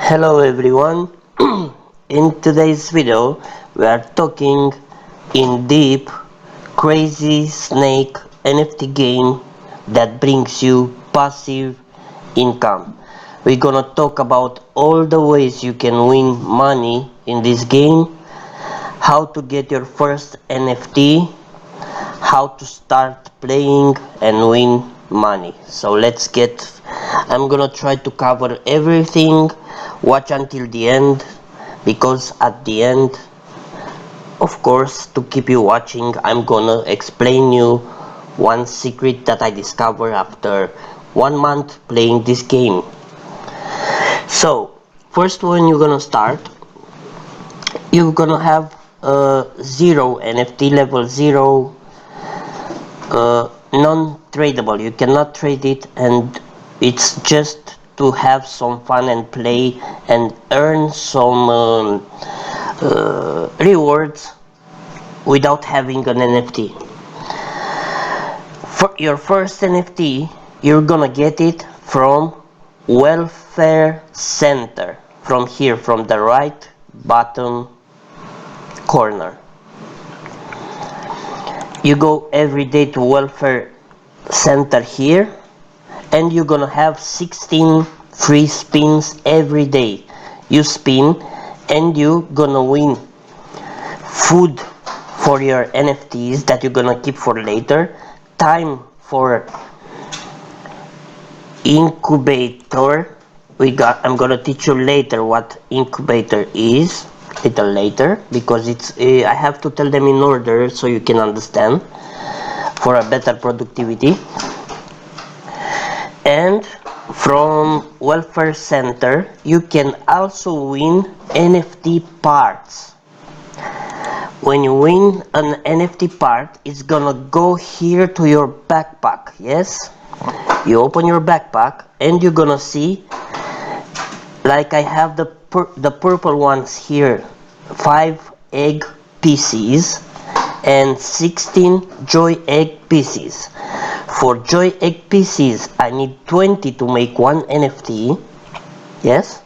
Hello everyone. In today's video we are talking in deep Crazy Snake NFT game that brings you passive income. We're gonna talk about all the ways you can win money in this game, how to get your first NFT, how to start playing and win money. So I'm gonna try to cover everything. Watch until the end, because at the end, of course, to keep you watching, I'm gonna explain you one secret that I discovered after 1 month playing this game. So first, when you're gonna start, you're gonna have zero NFT, level 0, non-tradable. You cannot trade it, and it's just to have some fun and play and earn some rewards without having an NFT. For your first NFT, you're gonna get it from Welfare Center, from here, from the right bottom corner. You go every day to Welfare Center here, and you're gonna have 16 free spins every day. You spin and you're gonna win food for your NFTs that you're gonna keep for later, time for incubator. I'm gonna teach you later what incubator is, little later, because I have to tell them in order so you can understand, for a better productivity. And from Welfare Center you can also win NFT parts. When you win an NFT part, it's gonna go here to your backpack. Yes, you open your backpack and you're gonna see, like I have the purple ones here, 5 egg pieces and 16 joy egg pieces. For joy egg pieces I need 20 to make one NFT. Yes,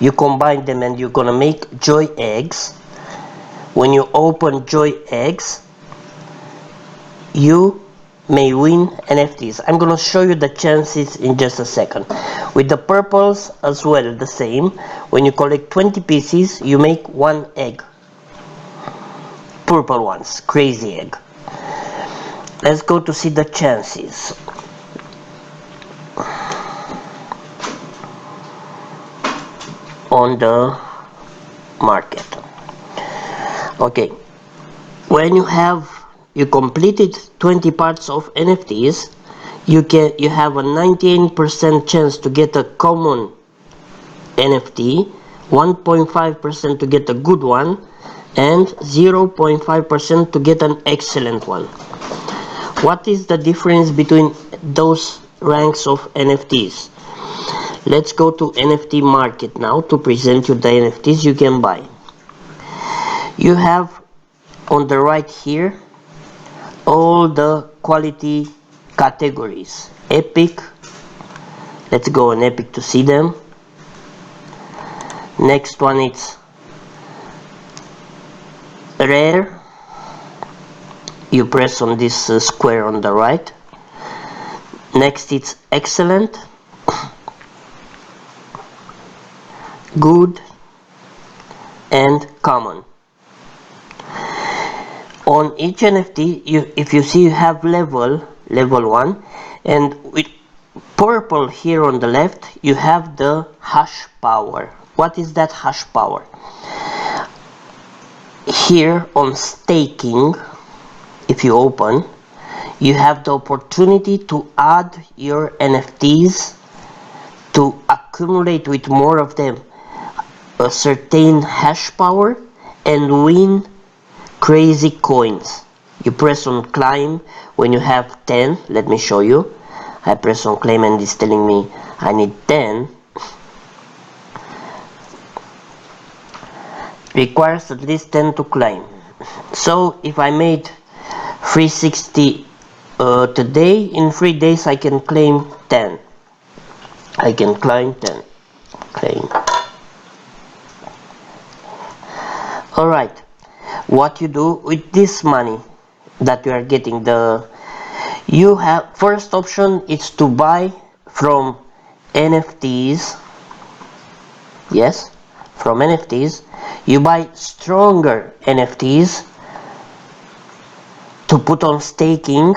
you combine them and you're gonna make joy eggs. When you open joy eggs, you may win NFTs. I'm gonna show you the chances in just a second. With the purples as well, the same. When you collect 20 pieces, you make one egg. Purple ones, crazy egg. Let's go to see the chances. On the market. Okay, when you completed 20 parts of NFTs, you have a 98% chance to get a common NFT, 1.5% to get a good one, and 0.5% to get an excellent one. What is the difference between those ranks of NFTs? Let's go to NFT market now to present you the NFTs you can buy. You have on the right here all the quality categories. Epic, let's go on Epic to see them. Next one is rare. You press on this square on the right. Next it's excellent, good, and common. On each NFT, if you see, you have level 1, and with purple here on the left you have the hash power. What is that hash power? Here on staking, if you open, you have the opportunity to add your NFTs, to accumulate with more of them a certain hash power and win crazy coins. You press on claim when you have 10. Let me show you. I press on claim and it's telling me I need 10. Requires at least 10 to claim. So if I made 360 today, in 3 days I can claim 10. I can claim 10. Claim. Alright, what you do with this money that you are getting, you have first option is to buy from NFTs. Yes, from NFTs you buy stronger NFTs to put on staking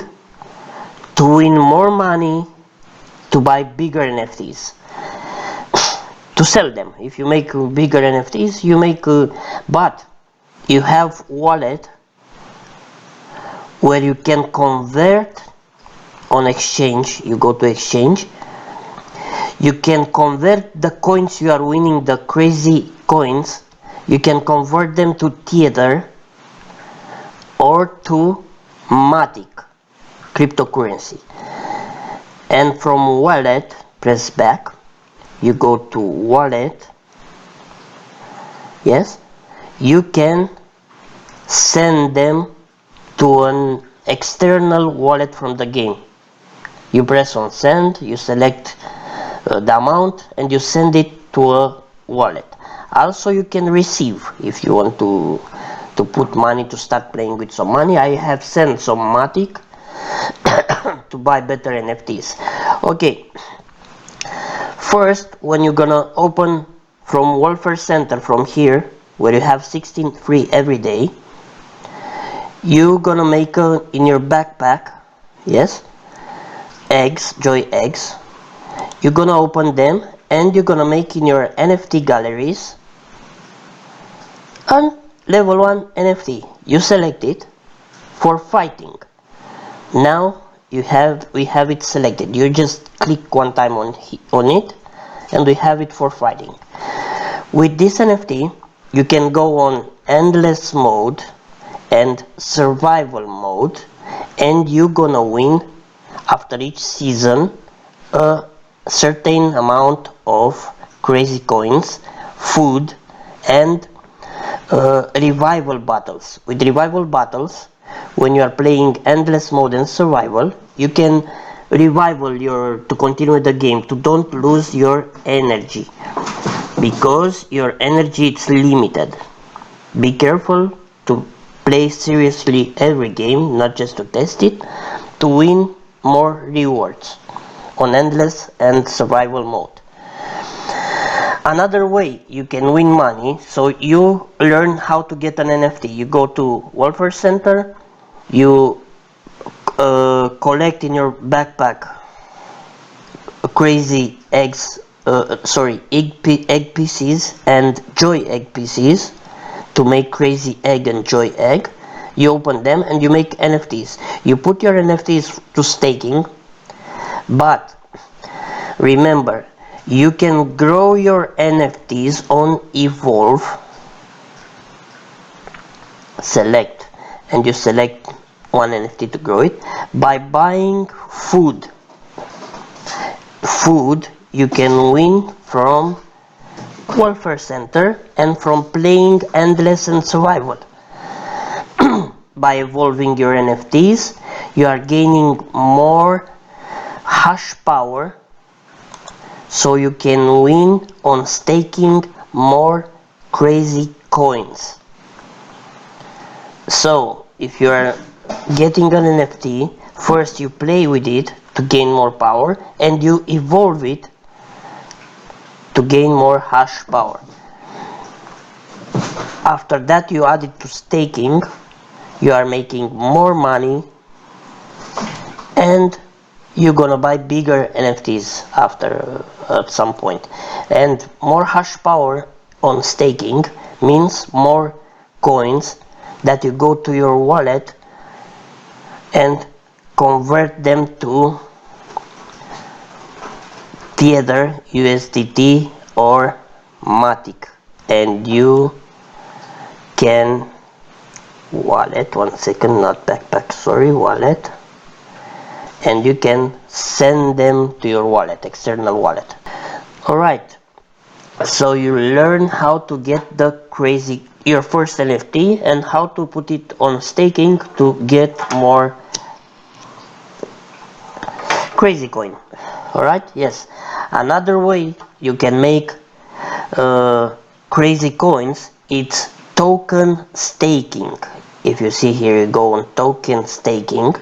to win more money to buy bigger NFTs to sell them. If you make bigger NFTs, you make but you have wallet where you can convert on exchange. You go to exchange, you can convert the coins you are winning, the crazy coins, you can convert them to Tether or to Matic cryptocurrency. And from wallet, press back, you go to wallet. Yes, you can send them to an external wallet from the game. You press on send, you select the amount and you send it to a wallet. Also you can receive if you want to put money to start playing with some money. I have sent some Matic to buy better NFTs. Okay, first when you're gonna open from welfare center, from here where you have 16 free every day, you gonna make in your backpack, yes, eggs, joy eggs. You're gonna open them and you're gonna make in your NFT galleries and level 1 NFT. You select it for fighting. Now we have it selected. You just click one time on it and we have it for fighting. With this NFT you can go on endless mode and survival mode, and you gonna win after each season a certain amount of crazy coins, food, and revival battles. With revival battles, when you are playing endless mode and survival, you can revival to continue the game, to don't lose your energy, because your energy is limited. Be careful to play seriously every game, not just to test it, to win more rewards on endless and survival mode. Another way you can win money, so you learn how to get an NFT. You go to welfare center, you collect in your backpack crazy eggs, egg pieces and joy egg pieces to make crazy egg and joy egg. You open them and you make NFTs. You put your NFTs to staking, but remember, you can grow your NFTs on Evolve. Select, and you select one NFT to grow it by buying food. Food you can win from welfare center and from playing endless and survival. By evolving your NFTs, you are gaining more hash power, so you can win on staking more crazy coins. So if you are getting an NFT, first you play with it to gain more power, and you evolve it to gain more hash power. After that you add it to staking, you are making more money, and you're gonna buy bigger NFTs after at some point. And more hash power on staking means more coins that you go to your wallet and convert them to Tether, USDT or Matic, and you can wallet, one second, not backpack, sorry, wallet, and you can send them to your wallet, external wallet. Alright, so you learn how to get your first NFT and how to put it on staking to get more crazy coin. Alright, yes. Another way you can make crazy coins, it's token staking. If you see here, you go on token staking,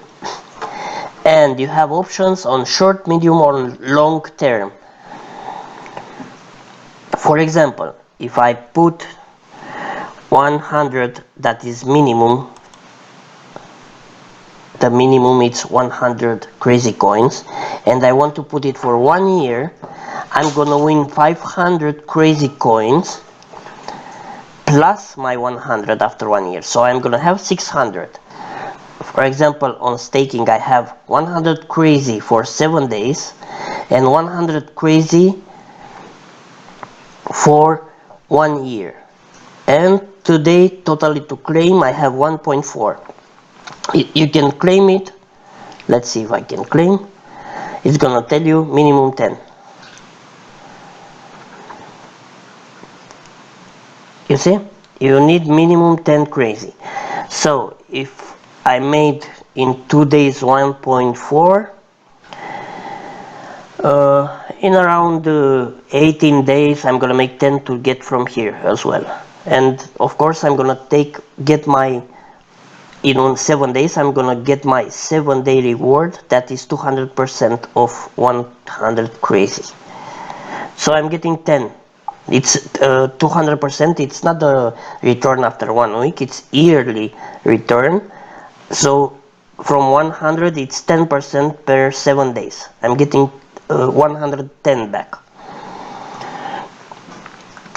and you have options on short, medium, or long term. For example, if I put 100, that is minimum, the minimum is 100 crazy coins, and I want to put it for 1 year, I'm gonna win 500 crazy coins plus my 100 after 1 year, so I'm gonna have 600. For example, on staking I have 100 crazy for 7 days and 100 crazy for 1 year, and today totally to claim I have 1.4. You can claim it. Let's see if I can claim. It's gonna tell you minimum 10. You see, you need minimum 10 crazy. So if I made in 2 days 1.4, in around 18 days I'm gonna make 10 to get from here as well. And of course I'm gonna get my, in 7 days I'm gonna get my 7-day reward, that is 200% of 100 crazy. So I'm getting 10. It's 200%. It's not the return after 1 week, it's yearly return. So from 100 it's 10% per 7 days. I'm getting 110 back.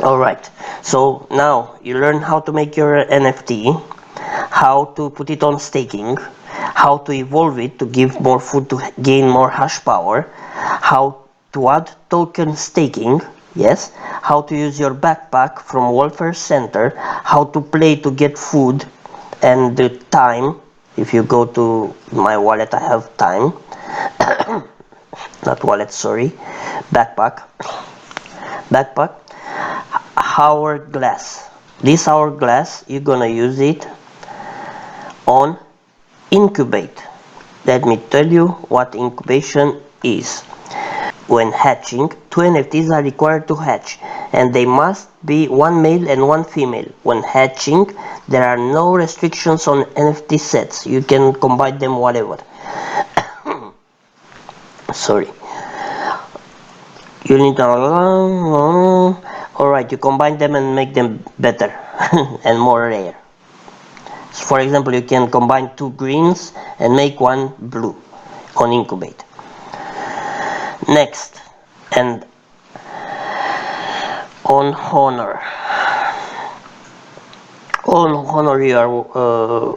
Alright, so now you learn how to make your NFT, how to put it on staking, how to evolve it to give more food to gain more hash power, how to add token staking, yes, how to use your backpack from welfare center, how to play to get food and the time. If you go to my wallet, I have time. Not wallet, sorry, backpack. Hourglass. This hourglass, you're gonna use it on incubate. Let me tell you what incubation is. When hatching, 2 NFTs are required to hatch, and they must be 1 male and 1 female. When hatching, there are no restrictions on NFT sets. You can combine them whatever. Sorry. You need alright, you combine them and make them better and more rare. So for example, you can combine 2 greens and make 1 blue on incubate. Next, and on honor. On honor, you are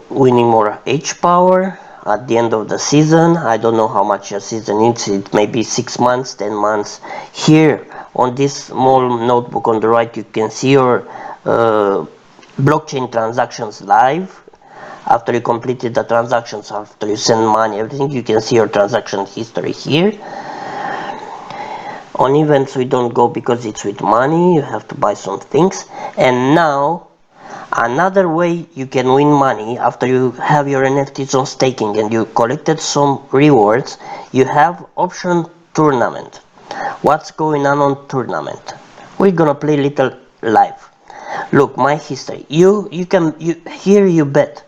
winning more H power at the end of the season. I don't know how much a season is. It may be 6 months, 10 months. Here on this small notebook on the right, you can see your blockchain transactions live. After you completed the transactions, after you send money, everything, you can see your transaction history here. On events we don't go because it's with money, you have to buy some things. And now another way you can win money after you have your NFTs on staking and you collected some rewards, you have option tournament. What's going on tournament? We're gonna play little live. Look, my history. Here you bet.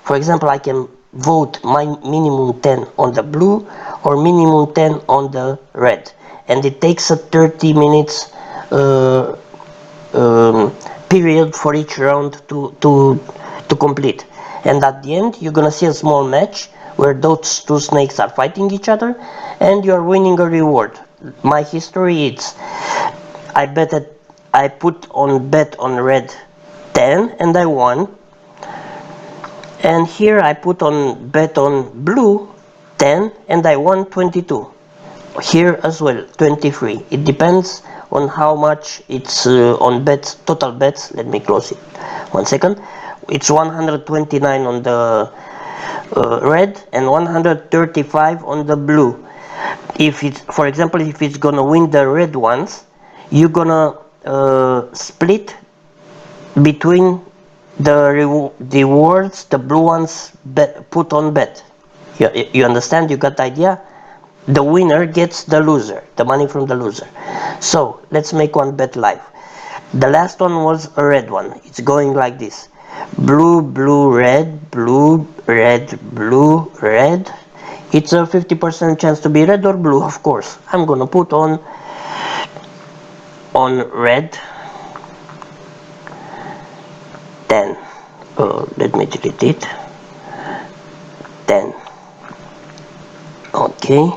For example, I can vote my minimum 10 on the blue or minimum 10 on the red, and it takes a 30 minutes period for each round to complete. And at the end, you're gonna see a small match where those 2 snakes are fighting each other, and you're winning a reward. My history is I put on bet on red 10 and I won. And here I put on bet on blue 10 and I won 22. Here as well 23. It depends on how much it's on bets, total bets. Let me close it 1 second. It's 129 on the red and 135 on the blue. If it's, for example, if it's gonna win the red ones, you're gonna split between the rewards the blue ones put on bet. You understand? You got the idea? The winner gets the loser, the money from the loser. So let's make 1 bet live. The last one was a red one. It's going like this: blue, blue, red, blue, red, blue, red. It's a 50% chance to be red or blue, of course. I'm gonna put on red. 10. Let me delete it. 10. Okay.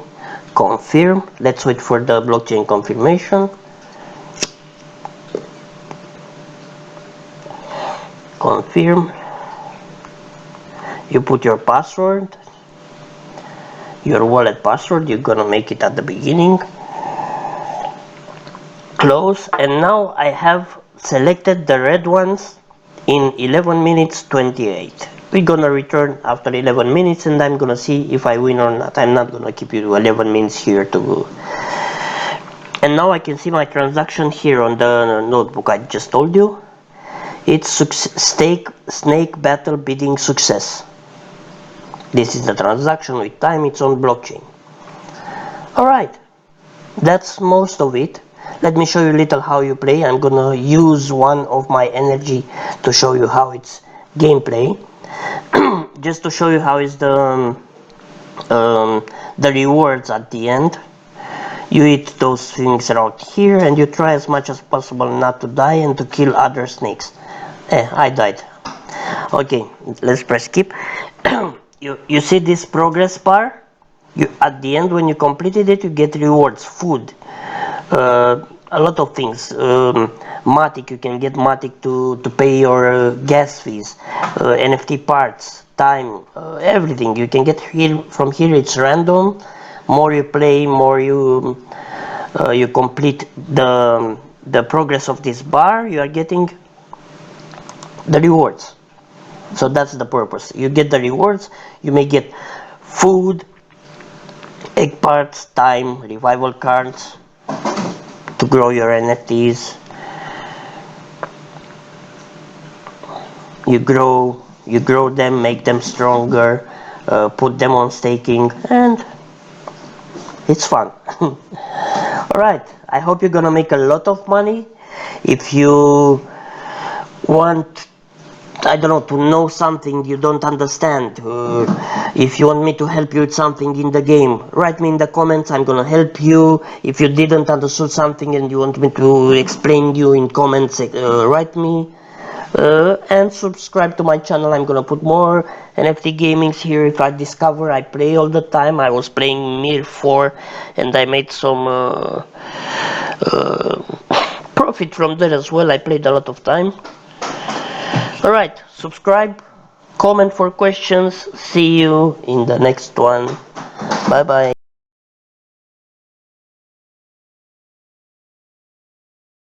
Confirm. Let's wait for the blockchain confirmation. Confirm. You put your password, your wallet password. You're gonna make it at the beginning. Close. And now I have selected the red ones in 11 minutes 28. We're gonna return after 11 minutes and I'm gonna see if I win or not. I'm not gonna keep you to 11 minutes here to. And now I can see my transaction here on the notebook I just told you. It's snake battle bidding success. This is the transaction with time. It's on blockchain. Alright, that's most of it. Let me show you a little how you play. I'm gonna use one of my energy to show you how it's gameplay. Just to show you how is the rewards at the end. You eat those things around here and you try as much as possible not to die and to kill other snakes. I died. Okay, let's press skip. You see this progress bar? At the end, when you completed it, you get rewards, food, a lot of things. Matic, you can get Matic to pay your gas fees, NFT parts, time, everything. You can get here from here. It's random. More you play, more you complete the progress of this bar. You are getting the rewards. So that's the purpose. You get the rewards. You may get food, egg parts, time, revival cards to grow your NFTs. You grow them, make them stronger, put them on staking, and it's fun. Alright, I hope you're gonna make a lot of money. If you want, I don't know, to know something you don't understand, if you want me to help you with something in the game, write me in the comments. I'm gonna help you. If you didn't understand something and you want me to explain you in comments, write me. And subscribe to my channel. I'm gonna put more NFT gamings here. If I discover, I play all the time. I was playing Mir 4 and I made some profit from there as well. I played a lot of time. Alright, subscribe, comment for questions. See you in the next one. Bye bye.